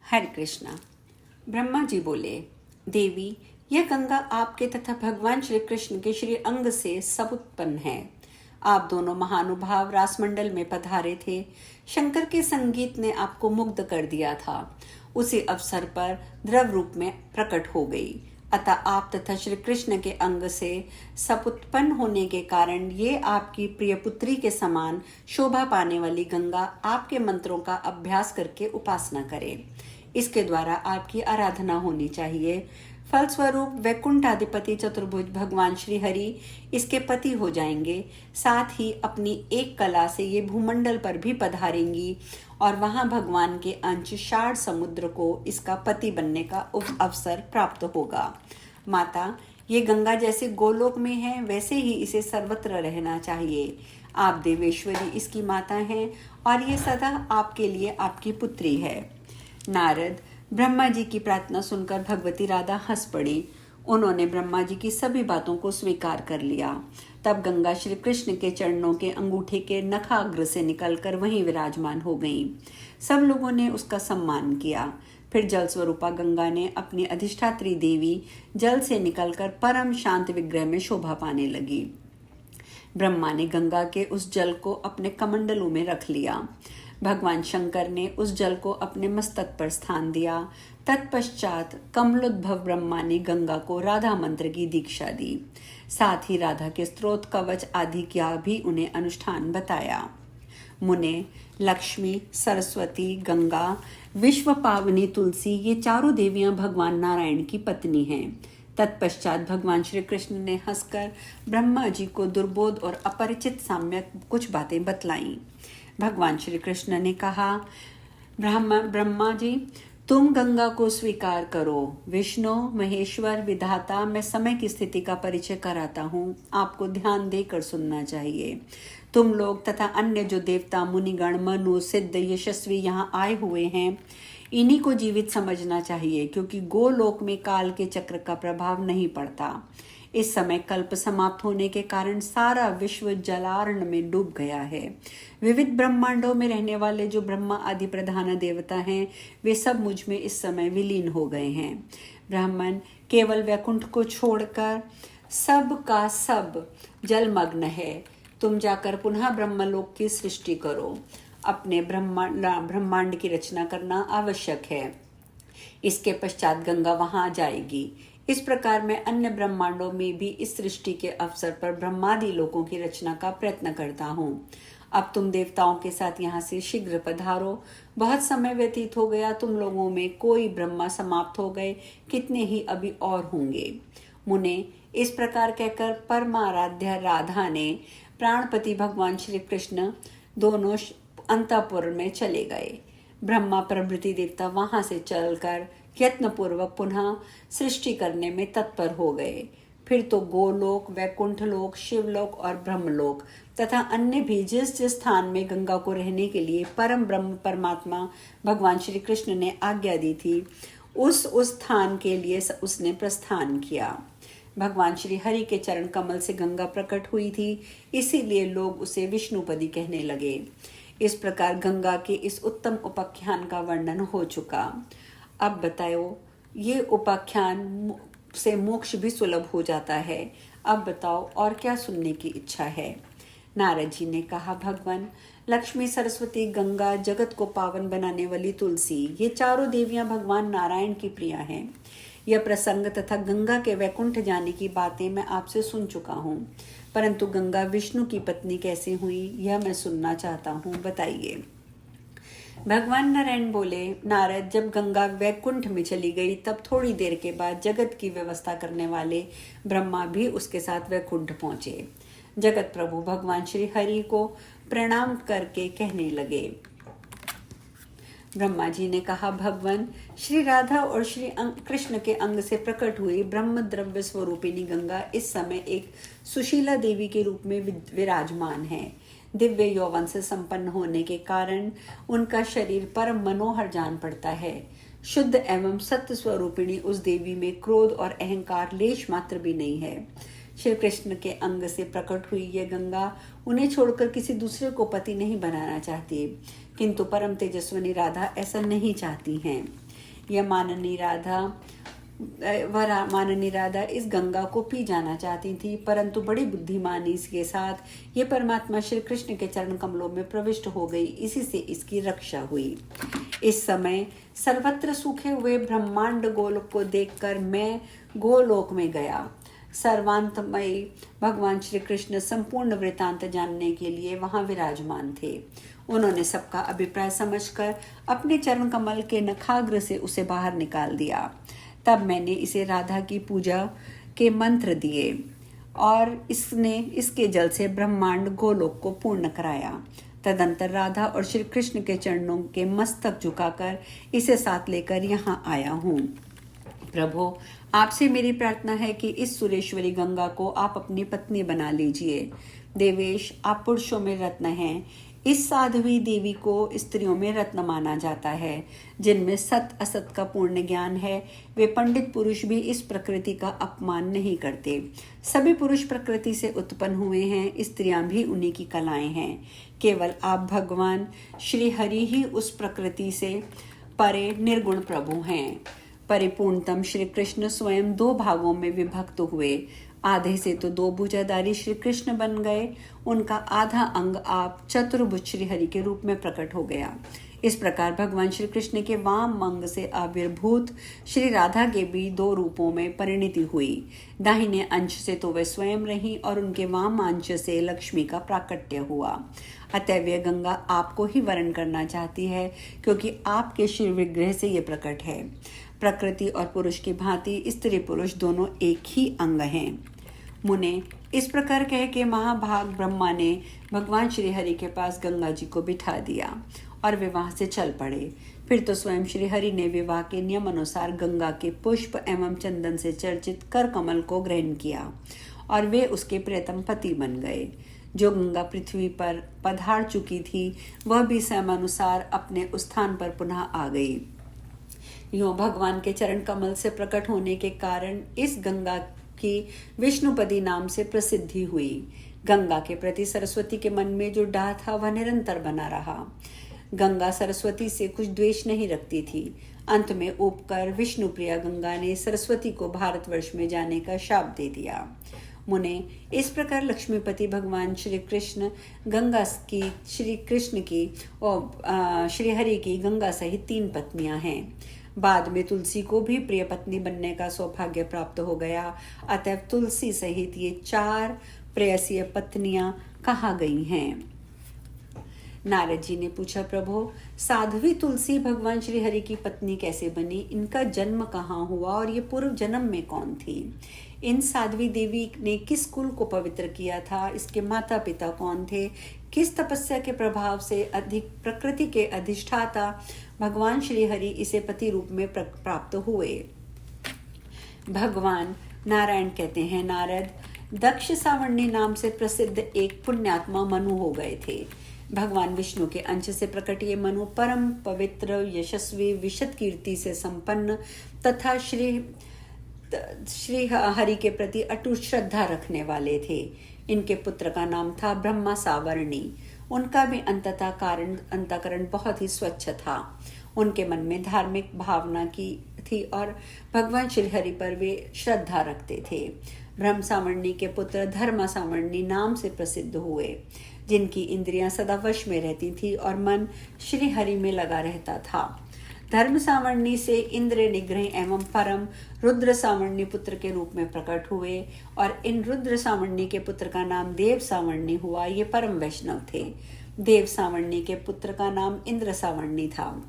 हरे कृष्णा। ब्रह्मा जी बोले, देवी, यह गंगा आपके तथा भगवान श्री कृष्ण के श्री अंग से सब उत्पन्न है। आप दोनों महानुभाव रासमंडल में पधारे थे। शंकर के संगीत ने आपको मुग्ध कर दिया था। उसी अवसर पर द्रव रूप में प्रकट हो गई। अतः आप तथा श्री कृष्ण के अंग से सब उत्पन्न होने के कारण ये आपकी प्रिय पुत्री के समान शोभा पाने वाली गंगा आपके मंत्रों का अभ्यास करके उपासना करे। इसके द्वारा आपकी आराधना होनी चाहिए। फलस्वरूप वैकुंठाधिपति चतुर्भुज भगवान श्री हरि इसके पति हो जाएंगे। साथ ही अपनी एक कला से ये भूमंडल पर भी पधारेंगी और वहां भगवान के अंश षाढ़ समुद्र को इसका पति बनने का अवसर प्राप्त होगा। माता, ये गंगा जैसे गोलोक में है वैसे ही इसे सर्वत्र रहना चाहिए। आप देवेश्वरी इसकी माता हैं और ये सदा आपके लिए आपकी पुत्री है। नारद, ब्रह्मा जी की प्रार्थना सुनकर भगवती राधा हंस पड़ी। उन्होंने ब्रह्मा जी की सभी बातों को स्वीकार कर लिया। तब गंगा श्री कृष्ण के चरणों के अंगूठे के नखाग्र से निकलकर वहीं विराजमान हो गईं। सब लोगों ने उसका सम्मान किया। फिर जल स्वरूपा गंगा ने अपनी अधिष्ठात्री देवी जल से निकलकर परम शांत विग्रह में शोभा पाने लगी। ब्रह्मा ने गंगा के उस जल को अपने कमंडलों में रख लिया। भगवान शंकर ने उस जल को अपने मस्तक पर स्थान दिया। तत्पश्चात कमलोद्भव ब्रह्मा ने गंगा को राधा मंत्र की दीक्षा दी। साथ ही राधा के स्त्रोत कवच आदि का भी उन्हें अनुष्ठान बताया। मुने, लक्ष्मी, सरस्वती, गंगा, विश्व पावनी तुलसी, ये चारों देवियां भगवान नारायण की पत्नी हैं। तत्पश्चात भगवान श्री कृष्ण ने हंसकर ब्रह्मा जी को दुर्बोध और अपरिचित साम्यक कुछ बातें बतलाईं। भगवान श्री कृष्ण ने कहा, ब्रह्मा जी, तुम गंगा को स्वीकार करो। विष्णु, महेश्वर, विधाता, मैं समय की स्थिति का परिचय कराता हूँ। आपको ध्यान देकर सुनना चाहिए। तुम लोग तथा अन्य जो देवता, मुनिगण, मनु, सिद्ध, यशस्वी यहाँ आए हुए हैं, इन्हीं को जीवित समझना चाहिए, क्योंकि गोलोक में काल के चक्र का प्रभाव नहीं पड़ता। इस समय कल्प समाप्त होने के कारण सारा विश्व जलार्ण में डूब गया है। विविध ब्रह्मांडों में रहने वाले जो ब्रह्मा आदि प्रधान देवता हैं, वे सब मुझ में इस समय विलीन हो गए हैं। ब्राह्मण केवल वैकुंठ को छोड़कर सब का सब जलमग्न है। तुम जाकर पुनः ब्रह्मलोक की सृष्टि करो। अपने ब्रह्मांड की रचना करना आवश्यक है। इसके पश्चात गंगा वहां जाएगी। इस प्रकार मैं अन्य ब्रह्मांडों में भी इस सृष्टि के अवसर पर ब्रह्मादि लोकों की रचना का प्रयत्न करता हूँ। अब तुम देवताओं के साथ यहाँ से शीघ्र पधारो। बहुत समय व्यतीत हो गया, तुम लोगों में कोई ब्रह्मा समाप्त हो गए, कितने ही अभी और होंगे। मुने, इस प्रकार कहकर परमाराध्या राधा ने प्राणपति भगवान श्री कृष्ण दोनों अंतःपुर में चले गए। ब्रह्मा प्रभृति देवता वहां से चलकर यत्नपूर्वक पुनः सृष्टि करने में तत्पर हो गए। फिर तो गोलोक, वैकुंठ लोक, शिवलोक और ब्रह्मलोक तथा अन्य भी जिस जिस स्थान में गंगा को रहने के लिए परम ब्रह्म परमात्मा भगवान श्री कृष्ण ने आज्ञा दी थी, उस स्थान के लिए उसने प्रस्थान किया। भगवान श्री हरि के चरण कमल से गंगा प्रकट हुई थी, इसीलिए लोग उसे विष्णुपदी कहने लगे। इस प्रकार गंगा के इस उत्तम उपाख्यान का वर्णन हो चुका। अब बताओ, ये उपाख्यान से मोक्ष भी सुलभ हो जाता है। अब बताओ और क्या सुनने की इच्छा है। नारद जी ने कहा, भगवान, लक्ष्मी, सरस्वती, गंगा, जगत को पावन बनाने वाली तुलसी, ये चारों देवियां भगवान नारायण की प्रिया हैं। यह प्रसंग तथा गंगा के वैकुंठ जाने की बातें मैं आपसे सुन चुका हूँ, परंतु गंगा विष्णु की पत्नी कैसे हुई यह मैं सुनना चाहता हूँ, बताइए। भगवान नारायण बोले, नारद, जब गंगा वैकुंठ में चली गई तब थोड़ी देर के बाद जगत की व्यवस्था करने वाले ब्रह्मा भी उसके साथ वैकुंठ पहुंचे। जगत प्रभु भगवान श्री हरि को प्रणाम करके कहने लगे। ब्रह्मा जी ने कहा, भगवान, श्री राधा और श्री कृष्ण के अंग से प्रकट हुई ब्रह्म द्रव्य स्वरूपिणी गंगा इस समय एक सुशीला देवी के रूप में विराजमान है। दिव्य यौवन से संपन्न होने के कारण उनका शरीर परम मनोहर जान पड़ता है। शुद्ध एवं सत्य स्वरूपिणी उस देवी में क्रोध और अहंकार लेश मात्र भी नहीं है। श्री कृष्ण के अंग से प्रकट हुई यह गंगा उन्हें छोड़कर किसी दूसरे को पति नहीं बनाना चाहती, किंतु परम तेजस्विनी राधा ऐसा नहीं चाहती हैं। माननी राधा इस गंगा को पी जाना चाहती थी, परंतु बड़ी बुद्धिमानी के साथ ये परमात्मा श्री कृष्ण के चरण कमलों में प्रविष्ट हो गई। इसी से इसकी रक्षा हुई। इस समय सर्वत्र सूखे हुए ब्रह्मांड गोलोक को देखकर मैं गोलोक में गया। सर्वांतमयी भगवान श्री कृष्ण संपूर्ण वृतांत जानने के लिए वहां विराजमान थे। उन्होंने सबका अभिप्राय समझकर अपने चरण कमल के नखाग्र से उसे बाहर निकाल दिया। तब मैंने इसे राधा की पूजा के मंत्र दिए और इसके जल से ब्रह्मांड गोलोक को पूर्ण कराया। तदंतर राधा और श्री कृष्ण के चरणों के मस्तक झुकाकर इसे साथ लेकर यहाँ आया हूँ। प्रभु, आपसे मेरी प्रार्थना है कि इस सुरेश्वरी गंगा को आप अपनी पत्नी बना लीजिए। देवेश, आप पुरुषों में रत्न हैं। इस साध्वी देवी को स्त्रियों में रत्न माना जाता है। जिनमें सत असत का पूर्ण ज्ञान है, वे पंडित पुरुष भी इस प्रकृति का अपमान नहीं करते। सभी पुरुष प्रकृति से उत्पन्न हुए हैं, स्त्रियां भी उन्हीं की कलाएं हैं। केवल आप भगवान श्री हरि ही उस प्रकृति से परे निर्गुण प्रभु हैं। परिपूर्णतम श्री कृष्ण स्वयं दो भागों में विभक्त हुए। आधे से तो दो भुजाधारी श्री कृष्ण बन गए, उनका आधा अंग आप चतुर्भुज श्री हरि के रूप में प्रकट हो गया। इस प्रकार भगवान श्री कृष्ण के वाम अंग से आविर्भूत श्री राधा के भी दो रूपों में परिणति हुई। दाहिने अंश से तो वे स्वयं रही और उनके वाम अंश से लक्ष्मी का प्राकट्य हुआ। अतएव गंगा आपको ही वरण करना चाहती है, क्योंकि आपके श्री विग्रह से ये प्रकट है। प्रकृति और पुरुष की भांति स्त्री पुरुष दोनों एक ही अंग हैं। मुने, इस प्रकार कह के महाभाग ब्रह्मा ने भगवान श्री हरि के पास गंगा जी को बिठा दिया और वे वहां से चल पड़े। फिर तो स्वयं श्री हरि ने विवाह के नियम अनुसार गंगा के पुष्प एवं चंदन से चर्चित कर कमल को ग्रहण किया और वे उसके प्रियतम पति बन गए। जो गंगा पृथ्वी पर पधार चुकी थी, वह भी समयानुसार अपने उस स्थान पर पुनः आ गई। यूं भगवान के चरण कमल से प्रकट होने के कारण इस गंगा की विष्णुपदी नाम से प्रसिद्धि हुई। गंगा के प्रति सरस्वती के मन में जो डाह था, वह निरंतर बना रहा। गंगा सरस्वती से कुछ द्वेष नहीं रखती थी। अंत में उपकर विष्णु प्रिया गंगा ने सरस्वती को भारतवर्ष में जाने का शाप दे दिया। मुने, इस प्रकार लक्ष्मीपति भगवान श्री कृष्ण गंगा की, श्री कृष्ण की और श्री हरि की गंगा सहित 3 पत्नियां हैं। बाद में तुलसी को भी प्रिय पत्नी बनने का सौभाग्य प्राप्त हो गया। अतः तुलसी सहित ये 4 प्रेयसी पत्नियां कहाँ गई हैं? नारद जी ने पूछा, प्रभु, साध्वी तुलसी भगवान श्री हरि की पत्नी कैसे बनी? इनका जन्म कहाँ हुआ और ये पूर्व जन्म में कौन थी? इन साध्वी देवी ने किस कुल को पवित्र किया था? इसके माता पिता कौन थे? किस तपस्या के प्रभाव से अधिक प्रकृति के अधिष्ठाता भगवान श्री हरि इसे पति रूप में प्राप्त हुए? भगवान नारायण कहते हैं, नारद, दक्ष सावर्णी नाम से प्रसिद्ध एक पुण्यात्मा मनु हो गए थे। भगवान विष्णु के अंश से प्रकट ये मनु परम पवित्र, यशस्वी, विशद कीर्ति से संपन्न तथा श्री हरि के प्रति अटूट श्रद्धा रखने वाले थे। इनके पुत्र का नाम था ब्रह्मा सावर्णी। उनका भी अंतःकरण बहुत ही स्वच्छ था। उनके मन में धार्मिक भावना की थी और भगवान श्री हरि पर वे श्रद्धा रखते थे। ब्रह्म सावर्णी के पुत्र धर्म सावर्णी नाम से प्रसिद्ध हुए, जिनकी इंद्रियां सदा वश में रहती थी और मन श्री हरि में लगा रहता था। धर्म सावर्णी से इंद्र निग्रह एवं परम रुद्र सावर्णी पुत्र के रूप में प्रकट हुए और इन रुद्र सावर्णी के पुत्र का नाम देव सावर्णी हुआ। ये परम वैष्णव थे। देव सावर्णी के पुत्र का नाम इंद्र सावर्णी था।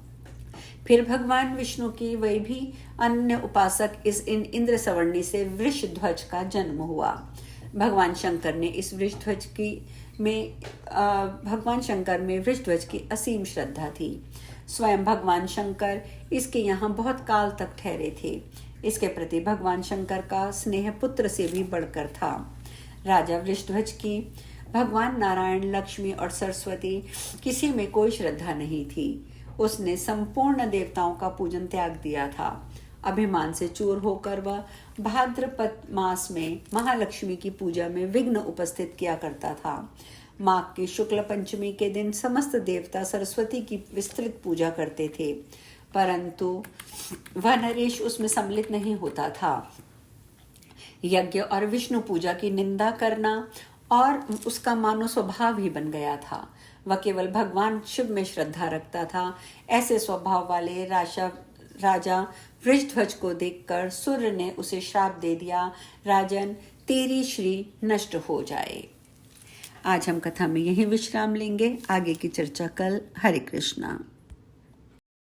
फिर भगवान विष्णु की वही भी अन्य उपासक इन इंद्र सावर्णी से वृषध्वज का जन्म हुआ। भगवान शंकर में वृषध्वज की असीम श्रद्धा थी। स्वयं भगवान शंकर इसके यहाँ बहुत काल तक ठहरे थे। इसके प्रति भगवान शंकर का स्नेह पुत्र से भी बढ़कर था। राजा वृषध्वज की भगवान नारायण, लक्ष्मी और सरस्वती किसी में कोई श्रद्धा नहीं थी। उसने संपूर्ण देवताओं का पूजन त्याग दिया था। अभिमान से चूर होकर वह भाद्रपद मास में महालक्ष्मी की पूजा में विघ्न उपस्थित किया करता था। माघ की शुक्ल पंचमी के दिन समस्त देवता सरस्वती की विस्तृत पूजा करते थे, परंतु वह नरेश उसमें सम्मिलित नहीं होता था। यज्ञ और विष्णु पूजा की निंदा करना और उसका मानव स्वभाव ही बन गया था। वह केवल भगवान शिव में श्रद्धा रखता था। ऐसे स्वभाव वाले राजा वृषध्वज को देखकर सूर्य ने उसे श्राप दे दिया, राजन तेरी श्री नष्ट हो जाए। आज हम कथा में यही विश्राम लेंगे, आगे की चर्चा कल। हरे कृष्णा।